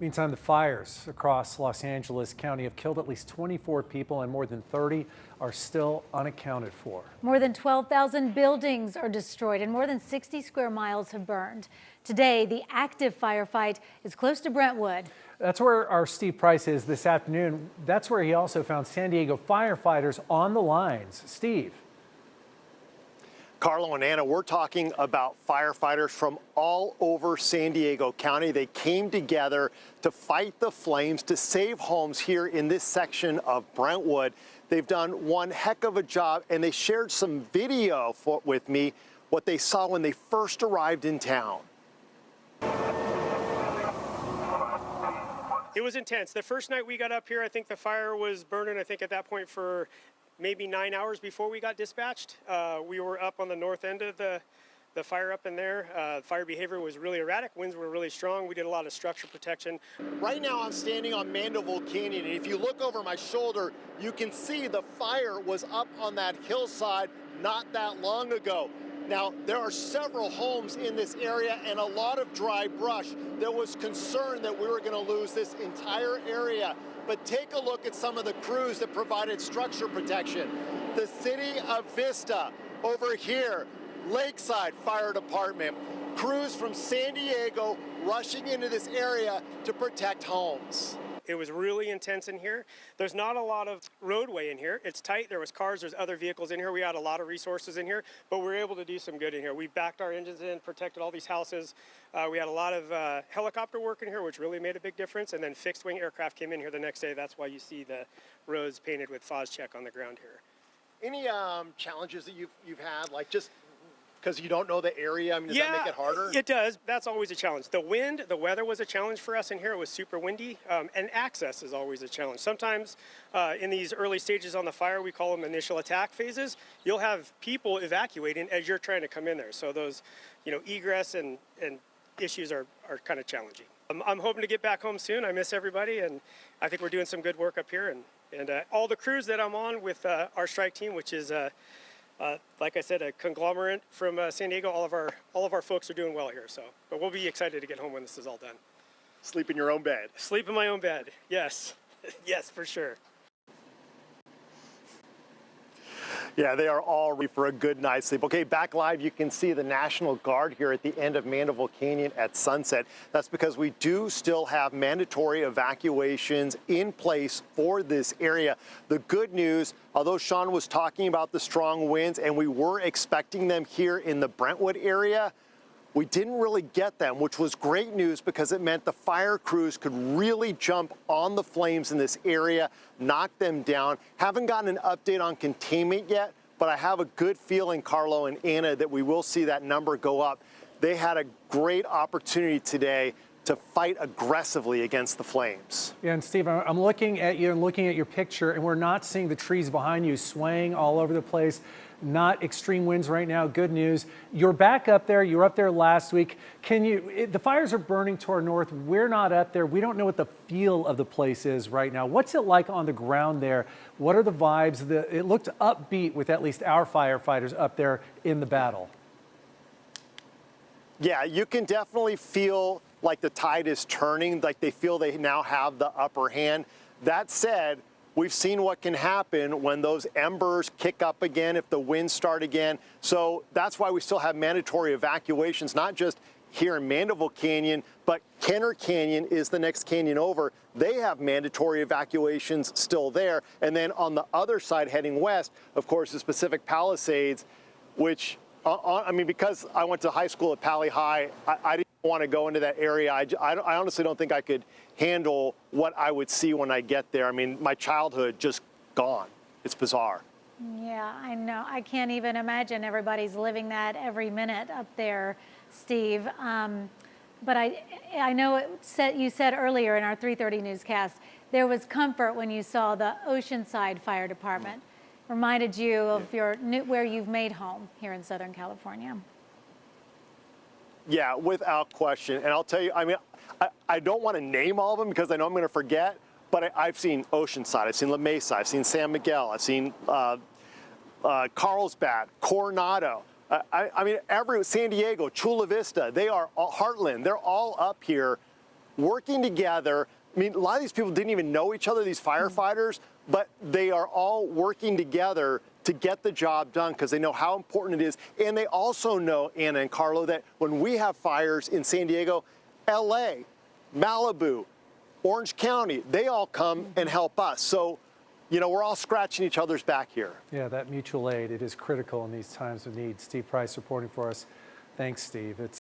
Meantime, the fires across Los Angeles County have killed at least 24 people and more than 30 are still unaccounted for. More than 12,000 buildings are destroyed and more than 60 square miles have burned. Today, the active firefight is close to Brentwood. That's where our Steve Price is this afternoon. That's where he also found San Diego firefighters on the lines. Steve. Carlo and Anna, we're talking about firefighters from all over San Diego County. They came together to fight the flames, to save homes here in this section of Brentwood. They've done one heck of a job, and they shared some video with me, what they saw when they first arrived in town. It was intense. The first night we got up here, I think the fire was burning, I think at that point for maybe 9 hours before we got dispatched. We were up on the north end of the fire up in there. Fire behavior was really erratic. Winds were really strong. We did a lot of structure protection. Right now I'm standing on Mandeville Canyon, and if you look over my shoulder, you can see the fire was up on that hillside not that long ago. Now, there are several homes in this area and a lot of dry brush. There was concern that we were going to lose this entire area. But take a look at some of the crews that provided structure protection. The city of Vista over here, Lakeside Fire Department, crews from San Diego rushing into this area to protect homes. It was really intense in here. There's not a lot of roadway in here. It's tight. There was cars. There's other vehicles in here. We had a lot of resources in here, but we were able to do some good in here. We backed our engines in, protected all these houses. We had a lot of helicopter work in here, which really made a big difference. And then fixed wing aircraft came in here the next day. That's why you see the roads painted with Phos-Chek on the ground here. Any challenges that you've had, like just because you don't know the area? I mean, does that make it harder? It does. That's always a challenge. The wind, the weather was a challenge for us in here. It was super windy, and access is always a challenge. Sometimes in these early stages on the fire, we call them initial attack phases, you'll have people evacuating as you're trying to come in there. So those, egress and issues are kind of challenging. I'm hoping to get back home soon. I miss everybody, and I think we're doing some good work up here. And all the crews that I'm on with our strike team, which is like I said, a conglomerate from San Diego. All of our folks are doing well here. But we'll be excited to get home when this is all done. Sleep in your own bed. Sleep in my own bed. Yes, yes, for sure. Yeah, they are all ready for a good night's sleep. Okay, back live, you can see the National Guard here at the end of Mandeville Canyon at sunset. That's because we do still have mandatory evacuations in place for this area. The good news, although Sean was talking about the strong winds and we were expecting them here in the Brentwood area, we didn't really get them, which was great news because it meant the fire crews could really jump on the flames in this area, knock them down. Haven't gotten an update on containment yet, but I have a good feeling, Carlo and Anna, that we will see that number go up. They had a great opportunity today to fight aggressively against the flames. Yeah, and Steve, I'm looking at you and looking at your picture, and we're not seeing the trees behind you swaying all over the place. Not extreme winds right now. Good news. You're back up there. You were up there last week. The fires are burning to our north. We're not up there. We don't know what the feel of the place is right now. What's it like on the ground there? What are the vibes? It looked upbeat with at least our firefighters up there in the battle. Yeah, you can definitely feel like the tide is turning, like they feel they now have the upper hand. That said, we've seen what can happen when those embers kick up again, if the winds start again. So that's why we still have mandatory evacuations, not just here in Mandeville Canyon, but Kenner Canyon is the next canyon over. They have mandatory evacuations still there. And then on the other side heading west, of course, the Pacific Palisades, which, because I went to high school at Pali High, I didn't want to go into that area. I honestly don't think I could handle what I would see when I get there. I mean, my childhood just gone. It's bizarre. Yeah, I know. I can't even imagine everybody's living that every minute up there, Steve. But I know you said earlier in our 3:30 newscast, there was comfort when you saw the Oceanside Fire Department. Reminded you of where you've made home here in Southern California. Yeah, without question. And I'll tell you, I don't want to name all of them because I know I'm going to forget, but I've seen Oceanside, I've seen La Mesa, I've seen San Miguel, I've seen Carlsbad, Coronado. San Diego, Chula Vista, they are all, Heartland, they're all up here working together. I mean, a lot of these people didn't even know each other, these firefighters, but they are all working together to get the job done because they know how important it is. And they also know, Anna and Carlo, that when we have fires in San Diego, LA, Malibu, Orange County, they all come and help us. So, you know, we're all scratching each other's back here. Yeah, that mutual aid, it is critical in these times of need. Steve Price reporting for us. Thanks, Steve.